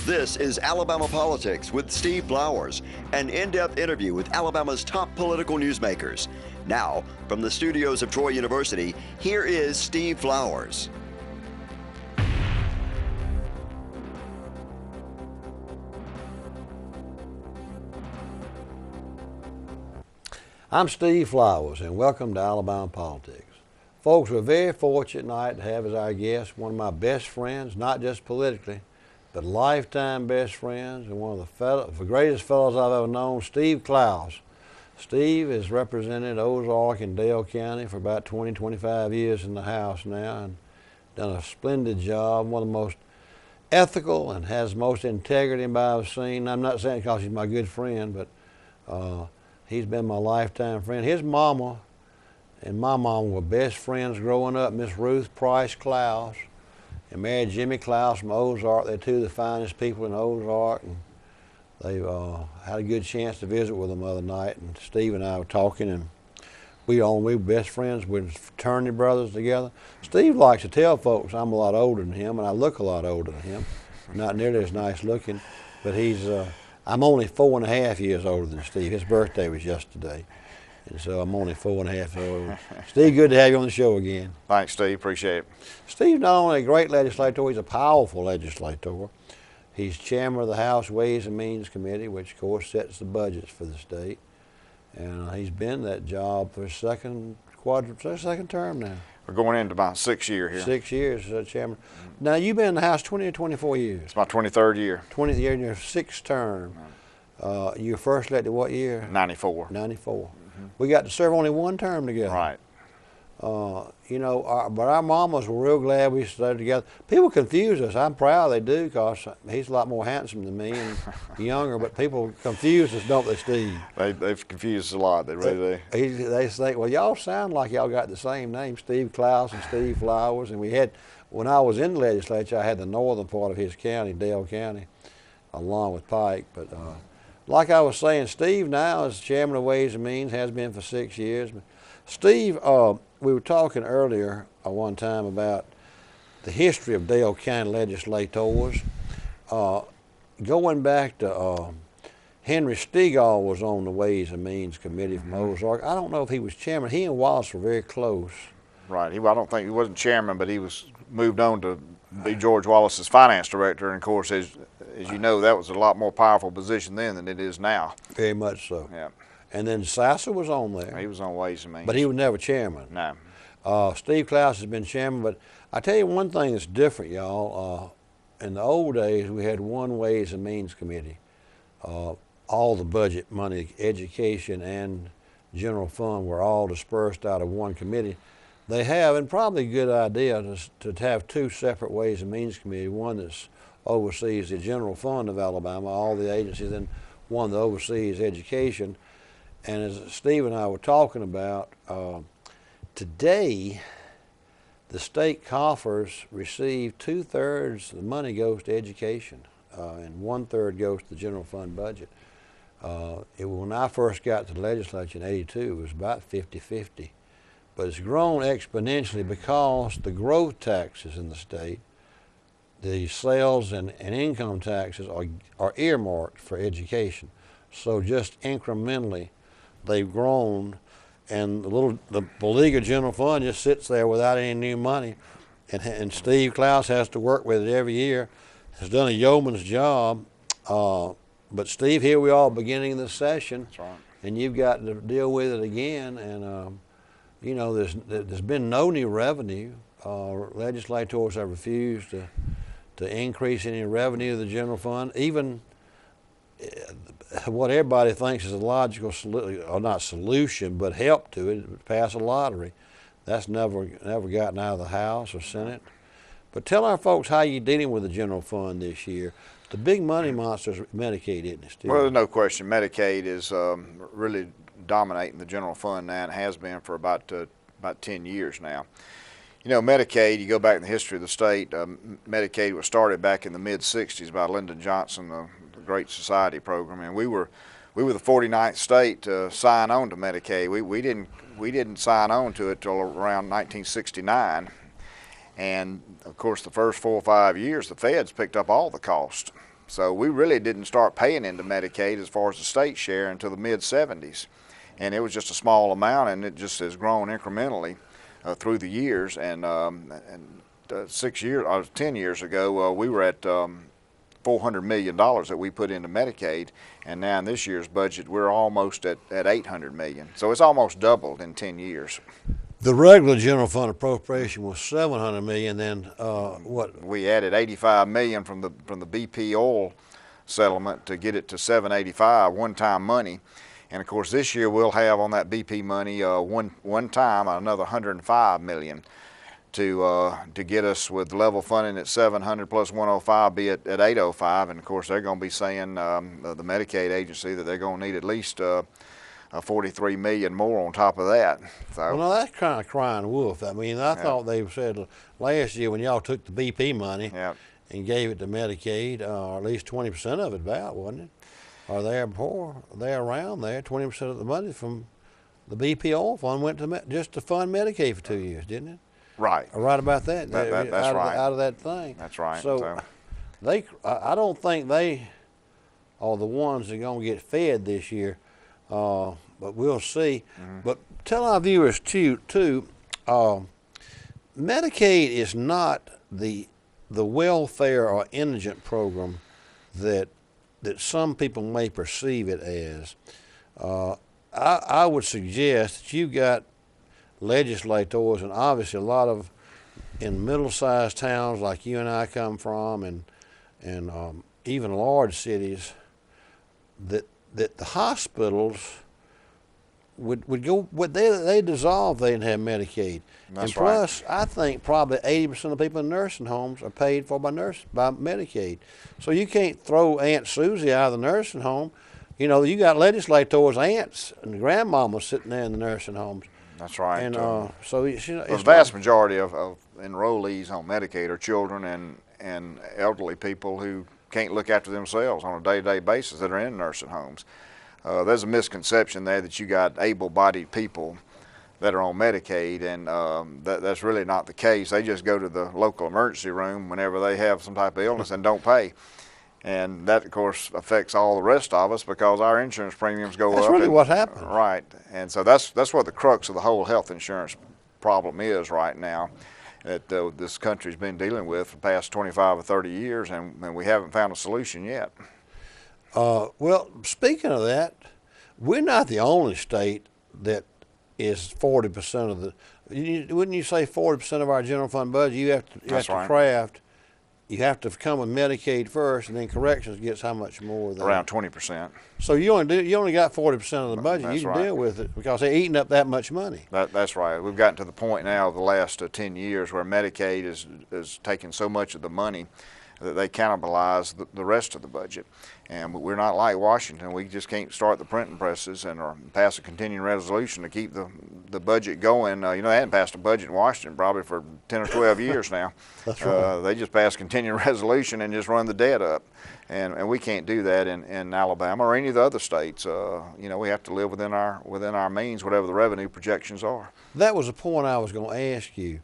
This is Alabama Politics with Steve Flowers, an in-depth interview with Alabama's top political newsmakers. Now, from the studios of Troy University, here is Steve Flowers. I'm Steve Flowers, and welcome to Alabama Politics. Folks, we're very fortunate tonight to have as our guest one of my best friends, not just politically, but lifetime best friends, and one of the greatest fellows I've ever known, Steve Clouse. Steve has represented Ozark and Dale County for about 25 years in the House now, and done a splendid job, one of the most ethical and has the most integrity I've seen. I'm not saying it because he's my good friend, but he's been my lifetime friend. His mama and my mom were best friends growing up, Miss Ruth Price Clouse, and married Jimmy Clouse from Ozark. They're two of the finest people in Ozark, and they had a good chance to visit with them the other night, and Steve and I were talking, and we were best friends. We're fraternity brothers together. Steve likes to tell folks I'm a lot older than him, and I look a lot older than him. Not nearly as nice looking, but I'm only 4.5 years older than Steve. His birthday was yesterday, and so I'm only 4.5 years older. Steve, good to have you on the show again. Thanks, Steve. Appreciate it. Steve's not only a great legislator, he's a powerful legislator. He's chairman of the House Ways and Means Committee, which, of course, sets the budgets for the state. And he's been that job for his second term now. We're going into about 6 year here. 6 years as chairman. Now, you've been in the House 20 or 24 years? It's my 23rd year. 20th year in your sixth term. You were first elected what year? 94. 94. We got to serve only one term together. Right. But our mamas were real glad we stayed together. People confuse us. I'm proud they do, because he's a lot more handsome than me and younger, but people confuse us, don't they, Steve? They've confused us a lot. They really do. They think, well, y'all sound like y'all got the same name, Steve Clouse and Steve Flowers. And when I was in the legislature, I had the northern part of his county, Dale County, along with Pike. But like I was saying, Steve now is chairman of Ways and Means, has been for 6 years. Steve, we were talking earlier one time about the history of Dale County legislators. Going back to Henry Stegall was on the Ways and Means Committee from Ozark. I don't know if he was chairman. He and Wallace were very close. Right. I don't think he wasn't chairman, but he was moved on to be George Wallace's finance director. And of course, as you know, that was a lot more powerful position then than it is now. Very much so. Yeah. And then Sasser was on there. He was on Ways and Means. But he was never chairman. No. Steve Clouse has been chairman, but I tell you one thing that's different, y'all. In the old days, we had one Ways and Means Committee. All the budget money, education and general fund were all dispersed out of one committee. They have, and probably a good idea, to have two separate Ways and Means Committee, one that oversees the general fund of Alabama, all the agencies, and one that oversees education. And as Steve and I were talking about, today the state coffers receive 2/3 of the money goes to education, and 1/3 goes to the general fund budget. When I first got to the legislature in '82, it was about 50-50. But it's grown exponentially because the growth taxes in the state, the sales and income taxes are earmarked for education. So just incrementally, they've grown, and the League of General Fund just sits there without any new money, and Steve Clouse has to work with it every year. Has done a yeoman's job, but Steve, here we are beginning of the session. That's right. And you've got to deal with it again, and there's been no new revenue. Legislators have refused to increase any revenue of the general fund, even what everybody thinks is a logical not solution, but help to it, pass a lottery. That's never gotten out of the House or Senate. But tell our folks how you're dealing with the general fund this year. The big money monster is Medicaid, isn't it, Steve? Well, there's no question. Medicaid is really dominating the general fund now, and has been for about 10 years now. You know, Medicaid, you go back in the history of the state, Medicaid was started back in the mid-'60s by Lyndon Johnson, the Great Society program, and we were the 49th state to sign on to Medicaid. We didn't sign on to it till around 1969, and of course the first 4 or 5 years the feds picked up all the cost. So we really didn't start paying into Medicaid as far as the state share until the mid-'70s. And it was just a small amount, and it just has grown incrementally through the years. And 10 years ago, we were at $400 million that we put into Medicaid, and now in this year's budget, we're almost at $800 million. So it's almost doubled in 10 years. The regular general fund appropriation was $700 million. Then what? We added $85 million from the BP oil settlement to get it to $785 one-time money. And of course, this year we'll have on that BP money one time another $105 million to get us with level funding at 700 plus 105 be at 805. And of course, they're going to be saying the Medicaid agency that they're going to need at least $43 million more on top of that. So, well, that's kind of crying wolf. I mean, I thought they said last year when y'all took the BP money and gave it to Medicaid, or at least 20% of it about, wasn't it? Or there before, there around there, 20% of the money from the BP oil fund went to just to fund Medicaid for 2 years, didn't it? Right. Right about that. That's right. Out of that thing. That's right. So I don't think they are the ones that are going to get fed this year. But we'll see. But tell our viewers too, Medicaid is not the welfare or indigent program that some people may perceive it as. I would suggest that you've got legislators, and obviously a lot of in middle-sized towns like you and I come from, and even large cities, that the hospitals would go, they dissolve, they didn't have Medicaid. That's and plus, right. I think probably 80% of people in nursing homes are paid for by Medicaid. So you can't throw Aunt Susie out of the nursing home. You know, you got legislators, aunts, and grandmamas sitting there in the nursing homes. That's right. And so you know, the vast majority of enrollees on Medicaid are children and elderly people who can't look after themselves on a day-to-day basis that are in nursing homes. There's a misconception there that you got able-bodied people that are on Medicaid, and that's really not the case. They just go to the local emergency room whenever they have some type of illness and don't pay. And that, of course, affects all the rest of us because our insurance premiums go up. That's really what happened. Right. And so that's what the crux of the whole health insurance problem is right now that this country's been dealing with for the past 25 or 30 years, and we haven't found a solution yet. Well, speaking of that, we're not the only state that is 40% of the. Wouldn't you say 40% of our general fund budget? You have to craft. You have to come with Medicaid first, and then corrections gets how much more? Around 20%. So you only got 40% of the budget. That's you can deal with it because they're eating up that much money. That's right. We've gotten to the point now of the last 10 years where Medicaid is taking so much of the money that they cannibalize the rest of the budget. And we're not like Washington. We just can't start the printing presses or pass a continuing resolution to keep the budget going. They hadn't passed a budget in Washington probably for 10 or 12 years now. That's right. They just pass a continuing resolution and just run the debt up. And we can't do that in Alabama or any of the other states. We have to live within our means, whatever the revenue projections are. That was a point I was going to ask you.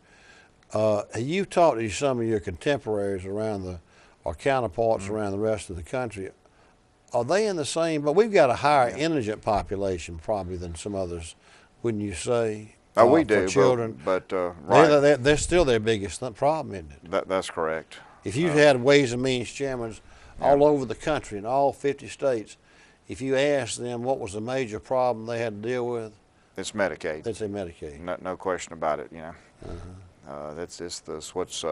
You've talked to some of your contemporaries or counterparts around the rest of the country. Are they in the same? But we've got a higher indigent population probably than some others, wouldn't you say? Oh, we do. For children, but right. They're still their biggest problem, isn't it? That's correct. If you had Ways and Means chairmen all over the country in all 50 states, if you asked them what was the major problem they had to deal with, it's Medicaid. they'd say Medicaid. No question about it. That's what's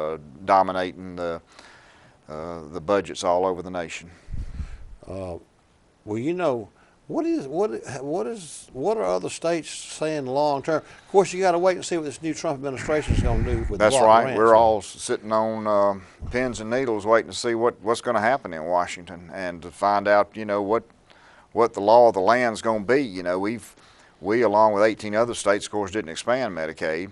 dominating the budgets all over the nation. Well, what are other states saying long term? Of course, you got to wait and see what this new Trump administration is going to do with. That's right. We're all sitting on pins and needles waiting to see what's going to happen in Washington and to find out, what the law of the land is going to be. We along with 18 other states, of course, didn't expand Medicaid.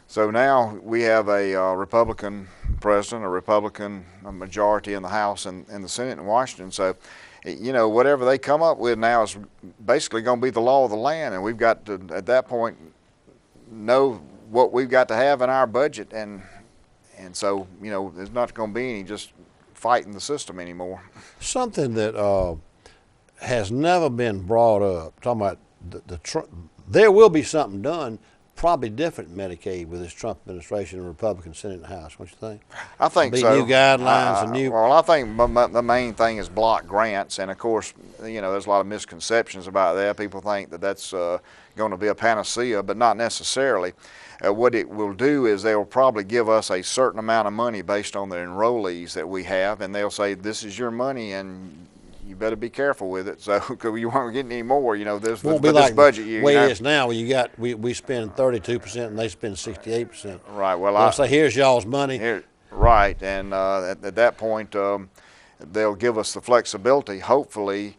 So now we have a Republican president, a Republican majority in the House and the Senate in Washington. So, whatever they come up with now is basically going to be the law of the land, and we've got to, at that point, know what we've got to have in our budget, and so, there's not going to be any just fighting the system anymore. Something that has never been brought up, talking about there will be something done, probably different Medicaid with this Trump administration and Republican Senate and House. What you think? I think Be so. new guidelines and new. Well, I think the main thing is block grants, and of course, you know, there's a lot of misconceptions about that. People think that that's going to be a panacea, but not necessarily. What it will do is they will probably give us a certain amount of money based on the enrollees that we have, and they'll say, "This is your money, and you better be careful with it." So, because you won't get any more, you know, this Won't be like this budget year. The way you know? it is now, where you got we spend 32% and they spend 68%. Right. Well, They'll say, "Here's y'all's money." Right, and at that point, they'll give us the flexibility, hopefully,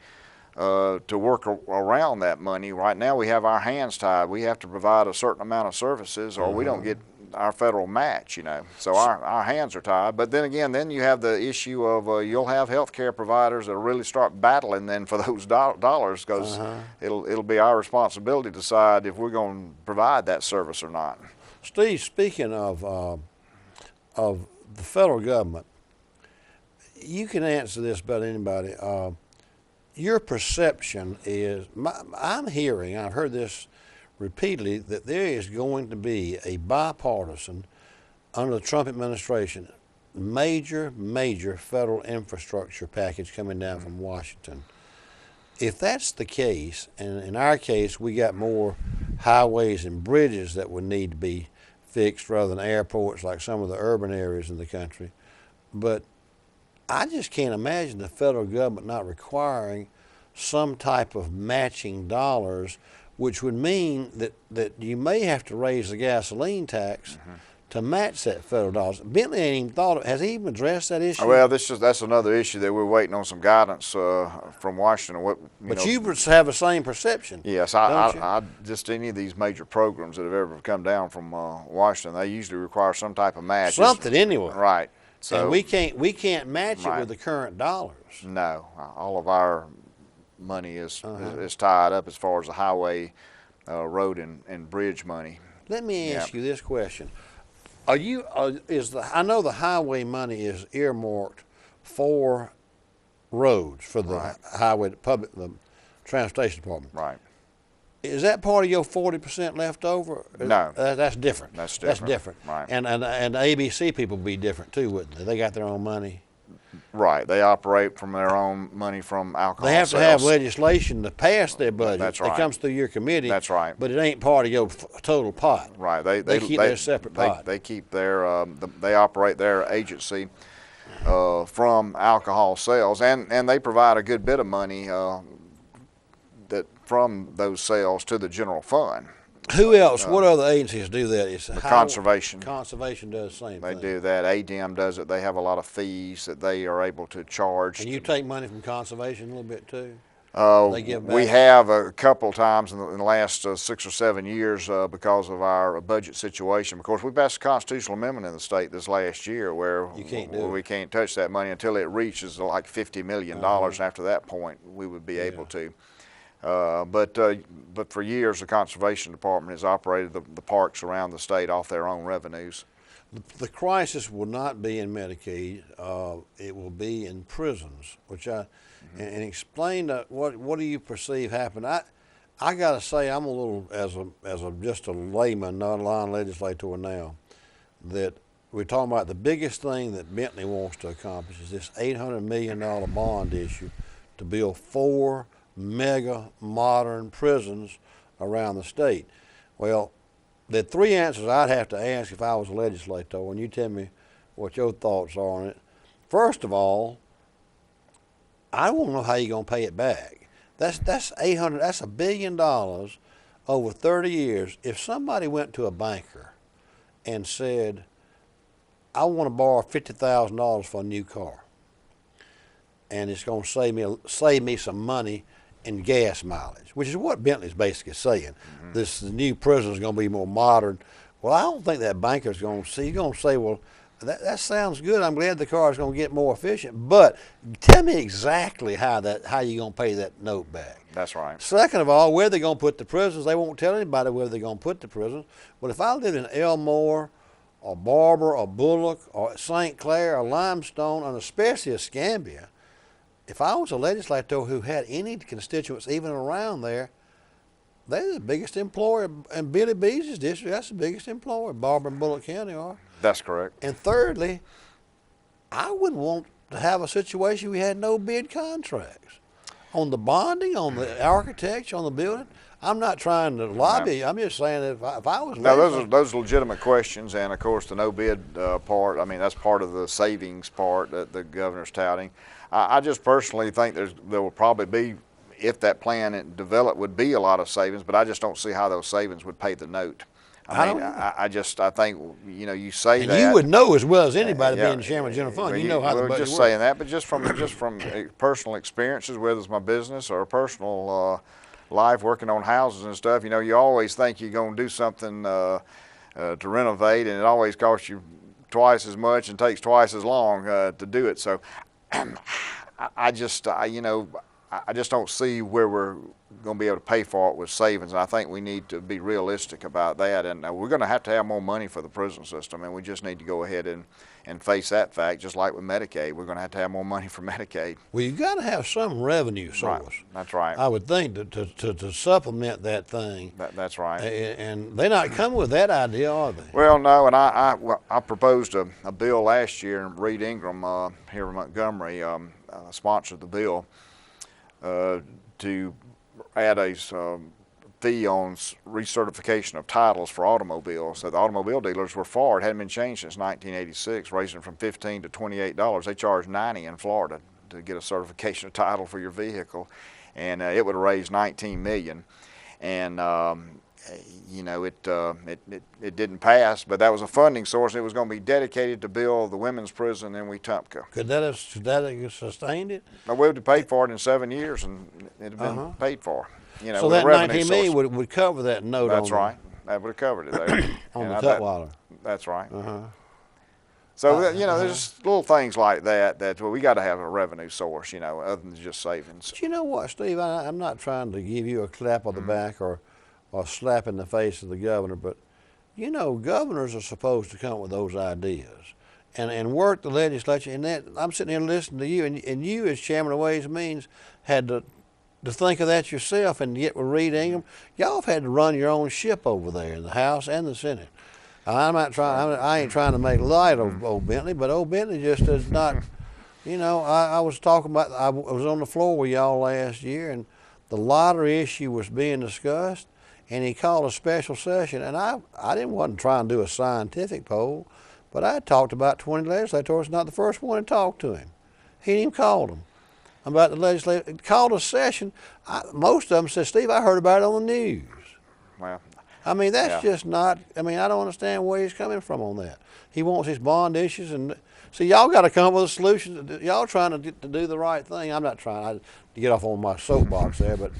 to work around that money. Right now, we have our hands tied. We have to provide a certain amount of services, or we don't get our federal match, you know. So our hands are tied. But then again, then you have the issue of you'll have health care providers that really start battling then for those dollars, because it'll be our responsibility to decide if we're going to provide that service or not. Steve, speaking of the federal government, you can answer this better than anybody. Your perception is, I'm hearing, I've heard this repeatedly, that there is going to be a bipartisan, under the Trump administration, major federal infrastructure package coming down from Washington. If that's the case, and in our case we got more highways and bridges that would need to be fixed rather than airports like some of the urban areas in the country, but I just can't imagine the federal government not requiring some type of matching dollars, which would mean that you may have to raise the gasoline tax to match that federal dollars. Bentley ain't even thought of, has he even addressed that issue? Well, that's another issue that we're waiting on some guidance from Washington. But you have the same perception. Yes, I just any of these major programs that have ever come down from Washington, they usually require some type of match. Something anyway. Right. So and we can't match it with the current dollars. No, all of our money is tied up as far as the highway, road, and bridge money. Let me ask you this question: I know the highway money is earmarked for roads, for the highway, the transportation department. Right. Is that part of your 40% left over? No. That's different. That's different. That's different. Right. And the ABC people would be different too, wouldn't they? They got their own money. Right. They operate from their own money from alcohol They have sales. to have legislation to pass their budget. That's right. It comes through your committee. That's right. But it ain't part of your total pot. Right. They keep their separate pot. They keep their they operate their agency from alcohol sales, and they provide a good bit of money that from those sales to the general fund. Who else? What other agencies do that? It's Conservation. Conservation does the same thing. They do that. ADM does it. They have a lot of fees that they are able to charge. And you take money from conservation a little bit too? They give back? We have a couple times in the last 6 or 7 years because of our budget situation. Of course, we passed a constitutional amendment in the state this last year where we can't touch that money until it reaches like $50 million. After that point, we would be able to. But for years, the Conservation Department has operated the parks around the state off their own revenues. The crisis will not be in Medicaid. It will be in prisons, which and explain what do you perceive happened. I got to say, I'm a little as just a layman, not a line legislator now, that we're talking about the biggest thing that Bentley wants to accomplish is this $800 million bond issue to build 4 mega modern prisons around the state. Well, the 3 answers I'd have to ask if I was a legislator, and you tell me what your thoughts are on it. First of all, I want to know how you're going to pay it back. That's $800. That's $1 billion over 30 years. If somebody went to a banker and said, "I want to borrow $50,000 for a new car, and it's going to save me some money in gas mileage," which is what Bentley's basically saying. This new prison is going to be more modern. Well, I don't think that banker's going to see. He's going to say, "Well, that sounds good. I'm glad the car is going to get more efficient, but tell me exactly how you're going to pay that note back." That's right. Second of all, where they're going to put the prisons, they won't tell anybody where they're going to put the prisons. But if I live in Elmore or Barber or Bullock or St. Clair or Limestone, and especially Escambia, if I was a legislator who had any constituents even around there, they're the biggest employer in Billy Bees' district. That's the biggest employer. Barber and Bullock County are. That's correct. And thirdly, I wouldn't want to have a situation we had no bid contracts on the bonding, on the architecture, on the building. I'm not trying to lobby. I'm just saying that if I was no, those are legitimate questions, and of course the no bid part. I mean, that's part of the savings part that the governor's touting. I just personally think there will probably be, if that plan developed, would be a lot of savings, but I just don't see how those savings would pay the note. I think, you know, you say and that. You would know as well as anybody being the chairman of the general fund. You know how the budget just works. saying that, but just from personal experiences, whether it's my business or personal life working on houses and stuff, you know, you always think you're going to do something to renovate, and it always costs you twice as much and takes twice as long to do it. So I just don't see where we're going to be able to pay for it with savings, and I think we need to be realistic about that. And we're going to have more money for the prison system, and we just need to go ahead and face that fact, just like with Medicaid. We're going to have more money for Medicaid. Well, you've got to have some revenue source. Right. That's right. I would think to supplement that thing. That's right. And they're not coming with that idea, are they? Well, no, and I proposed a bill last year, and Reed Ingram here in Montgomery sponsored the bill to add a fee on recertification of titles for automobiles. So the automobile dealers were far. It hadn't been changed since 1986, raising from $15 to $28. They charge $90 in Florida to get a certification of title for your vehicle, and it would raise $19 million. And you know, it didn't pass, but that was a funding source. It was going to be dedicated to build the women's prison in Wetumpka. Could that have sustained it? We would have paid for it in 7 years, and it'd have been paid for. You know, so that $19 million would cover that note. That's right. That would have covered it there. On the Tutwiler. That's right. So you know, there's little things like that well, we got to have a revenue source, you know, other than just savings. But you know what, Steve? I'm not trying to give you a clap on the back or slap in the face of the governor, but you know, governors are supposed to come up with those ideas and work the legislature. And that I'm sitting here listening to you, and you as chairman of Ways and Means had to think of that yourself, and yet with Reed Ingram, y'all have had to run your own ship over there in the House and the Senate. I ain't trying to make light of old Bentley, but old Bentley just is not. You know, I was talking about. I was on the floor with y'all last year, and the lottery issue was being discussed, and he called a special session, and I wasn't trying to do a scientific poll, but I talked about 20 legislators. Not the first one to talk to him. He didn't even call them about the legislature. Called a session. Most of them said, "Steve, I heard about it on the news." Well, I mean, that's just not. I mean, I don't understand where he's coming from on that. He wants his bond issues, and see, y'all got to come up with a solution. Y'all trying to do the right thing. I'm not trying to get off on my soapbox there, but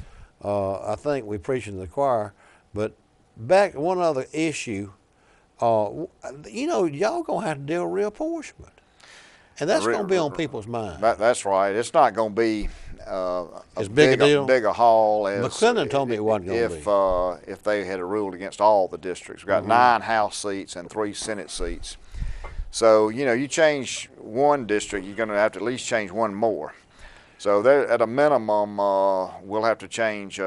I think we're preaching to the choir. But back one other issue, you know, y'all gonna have to deal with reapportionment, and that's gonna be on people's minds. That's right. It's not gonna be as big a haul as McClendon told me it wasn't gonna be. If they had ruled against all the districts. We've got 9 House seats and 3 Senate seats. So you know, you change one district, you're gonna have to at least change one more. So there, at a minimum, we'll have to change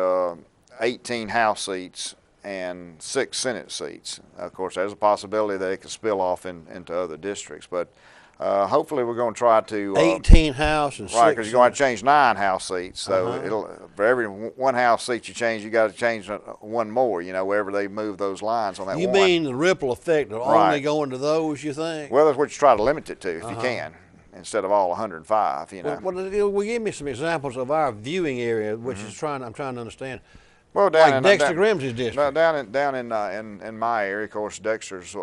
18 House seats and 6 Senate seats. Of course, there's a possibility that it could spill off into other districts, but hopefully we're going to try to 18 House and 6. Right, because you're going to change 9 House seats. So for every 1 House seat you change, you got to change 1 more. You know, wherever they move those lines on that. You mean the ripple effect will only go into those? You think? Well, that's what you try to limit it to if you can, instead of all 105. You know. Well, give me some examples of our viewing area, which is I'm trying to understand. Well, like Dexter Grimsley's district. Down in my area, of course, Dexter's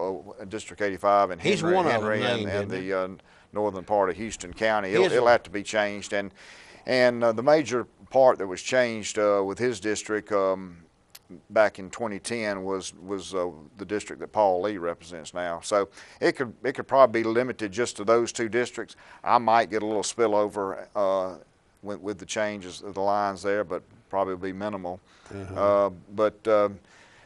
District 85 and He's Henry, one of Henry them and the northern part of Houston County. It'll have to be changed, and the major part that was changed with his district back in 2010 was the district that Paul Lee represents now. So it could probably be limited just to those 2 districts. I might get a little spillover with the changes of the lines there, but probably be minimal. But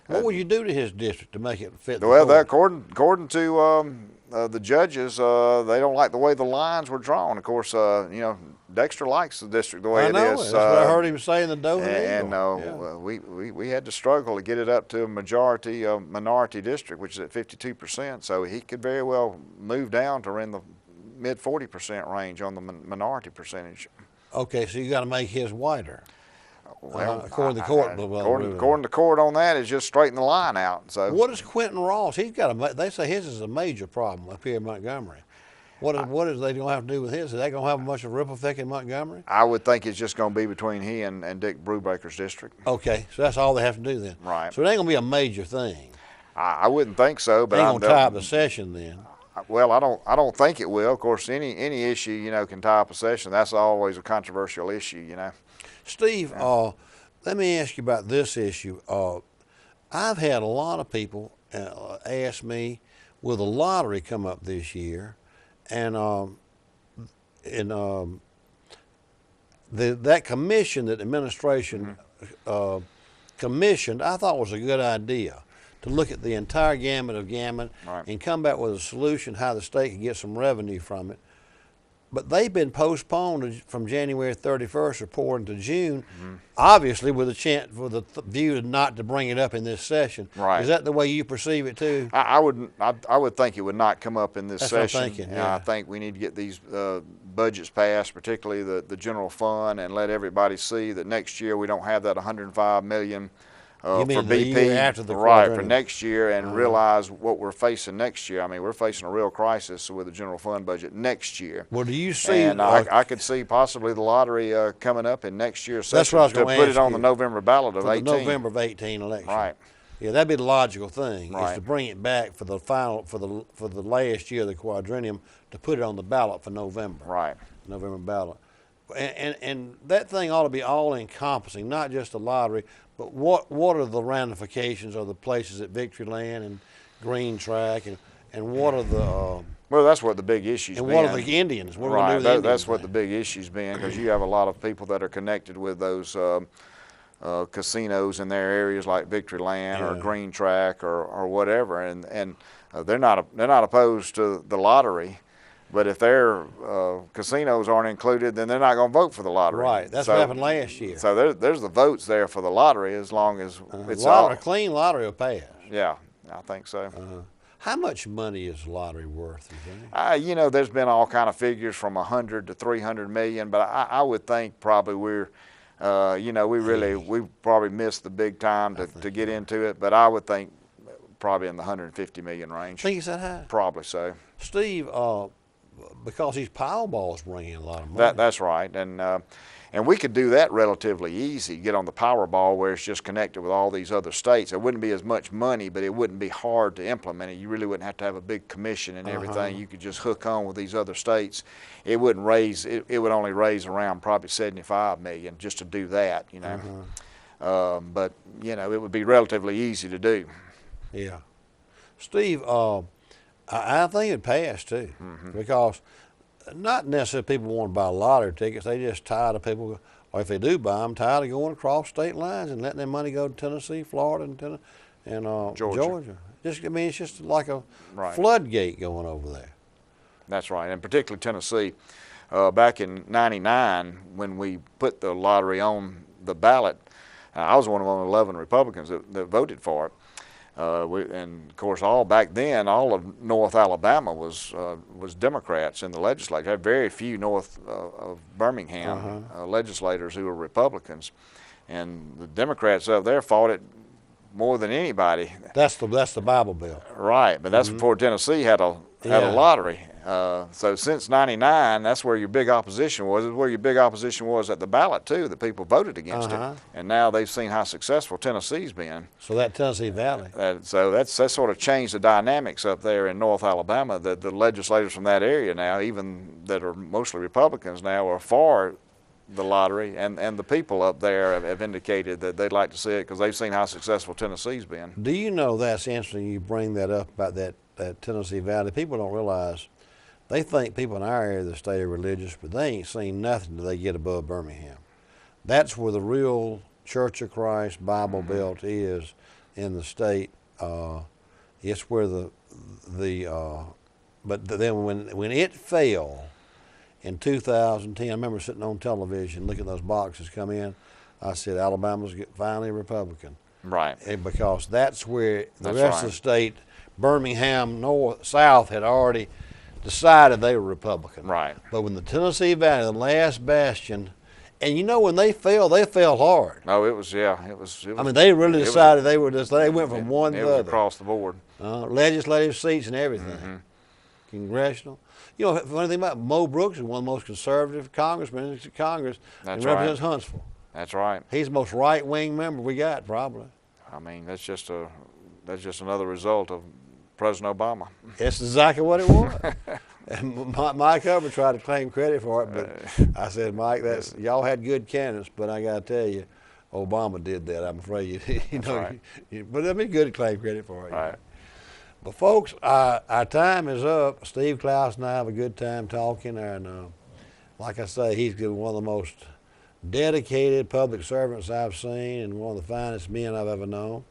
What would you do to his district to make it fit? Well, according to the judges, they don't like the way the lines were drawn. Of course, you know, Dexter likes the district the way it is. That's what I heard him say in the Doe and Eagle. we had to struggle to get it up to a majority minority district, which is at 52%. So he could very well move down to in the mid 40% range on the minority percentage. Okay, so you got to make his whiter. Well, according to court, according to court on that is just straighten the line out. So what is Quentin Ross? He's got a. They say his is a major problem up here in Montgomery. What is they going to have to do with his? Is they going to have much of a ripple effect in Montgomery? I would think it's just going to be between he and Dick Brubaker's district. Okay, so that's all they have to do then. Right. So it ain't going to be a major thing. I wouldn't think so, but they ain't going to tie up the session then. Well, I don't think it will. Of course, any issue, you know, can tie up a session. That's always a controversial issue, you know. Steve, let me ask you about this issue. I've had a lot of people ask me, will the lottery come up this year? And that commission that the administration commissioned, I thought was a good idea to look at the entire gamut of gambling and come back with a solution how the state could get some revenue from it. But they've been postponed from January 31st reporting to June, obviously with a chance for the view not to bring it up in this session. Right. Is that the way you perceive it too? I would think it would not come up in this session. That's what I'm thinking, yeah. I think we need to get these budgets passed, particularly the general fund, and let everybody see that next year we don't have that $105 million you mean for the BP, year after the right, for next year, and realize what we're facing next year. I mean, we're facing a real crisis with the general fund budget next year. Well, do you see? And I could see possibly the lottery coming up in next year's session. That's what I was going to put ask it on you. the November ballot of 18. The November of 18 election. Right. Yeah, that'd be the logical thing, Right. is to bring it back for the final, for the last year of the quadrennium, to put it on the ballot for November. Right. November ballot. And that thing ought to be all encompassing, not just the lottery, but what are the ramifications of the places at Victoryland and Green Track, and what are the well, that's what the big issue's been. and what are the Indians? What are we Right. gonna do with the Indians That's what thing? the big issue's been, because you have a lot of people that are connected with those casinos in their areas like Victoryland or Green Track or whatever, and they're not opposed to the lottery. But if their casinos aren't included, then they're not going to vote for the lottery. Right, that's what happened last year. So there's the votes there for the lottery, as long as it's a clean lottery will pass. Yeah, I think so. How much money is the lottery worth, you think? You know, there's been all kind of figures from 100 to 300 million, but I would think probably we're, you know, we probably missed the big time to get into it, but I would think probably in the 150 million range. Think it's that high? Probably so. Steve, because these Powerballs bring in a lot of money. That's right, and we could do that relatively easy. Get on the Powerball where it's just connected with all these other states. It wouldn't be as much money, but it wouldn't be hard to implement it. You really wouldn't have to have a big commission and everything. You could just hook on with these other states. It wouldn't raise. It would only raise around probably 75 million just to do that. You know, but you know, it would be relatively easy to do. Yeah, Steve. I think it'd pass too, because not necessarily people want to buy lottery tickets. They just tired of people, or if they do buy them, tired of going across state lines and letting their money go to Tennessee, Florida, and Georgia. I mean, it's just like a floodgate going over there. That's right, and particularly Tennessee. Back in '99, when we put the lottery on the ballot, I was one of only 11 Republicans that voted for it. And of course, back then, all of North Alabama was Democrats in the legislature. Had very few north of Birmingham legislators who were Republicans, and the Democrats up there fought it more than anybody. That's the Bible Belt. Right, but that's before Tennessee had a lottery. So since '99, that's where your big opposition was. It's where your big opposition was at the ballot too. That people voted against it, and now they've seen how successful Tennessee's been. So that Tennessee Valley. So that's sort of changed the dynamics up there in North Alabama. That the legislators from that area now, even that are mostly Republicans now, are for the lottery, and the people up there have indicated that they'd like to see it because they've seen how successful Tennessee's been. Do you know, that's interesting you bring that up about that Tennessee Valley. People don't realize, they think people in our area of the state are religious, but they ain't seen nothing till they get above Birmingham. That's where the real Church of Christ Bible Belt is. in the state. It's where but then when it fell in 2010, I remember sitting on television looking at those boxes come in. I said, Alabama's finally Republican. Right. And because that's where the That's rest right. of the state, Birmingham, South, had already decided they were Republican. Right. But when the Tennessee Valley, the last bastion, and you know when they fell hard. No, it was. I mean, they really decided they went from one to it the was other. across the board. Legislative seats and everything. Mm-hmm. Congressional. You know, the funny thing about Mo Brooks is one of the most conservative congressmen in Congress and That's represents right. Huntsville. That's right. He's the most right-wing member we got, probably. I mean, that's just another result of President Obama. That's exactly what it was. And Mike Hubbard tried to claim credit for it, but I said, Mike, y'all had good candidates, but I got to tell you, Obama did that. I'm afraid you know. Right. But it'd be good to claim credit for it. Right. But folks, our time is up. Steve Clouse and I have a good time talking, and like I say, he's one of the most dedicated public servants I've seen, and one of the finest men I've ever known.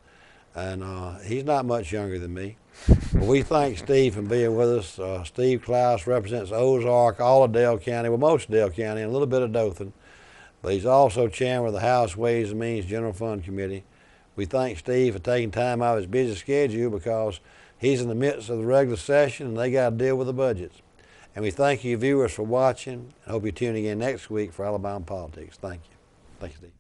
And he's not much younger than me. But we thank Steve for being with us. Steve Clouse represents Ozark, all of Dale County, well, most of Dale County, and a little bit of Dothan. But he's also chairman of the House Ways and Means General Fund Committee. We thank Steve for taking time out of his busy schedule because he's in the midst of the regular session and they got to deal with the budgets. And we thank you viewers for watching and hope you tune in next week for Alabama Politics. Thank you. Thank you, Steve.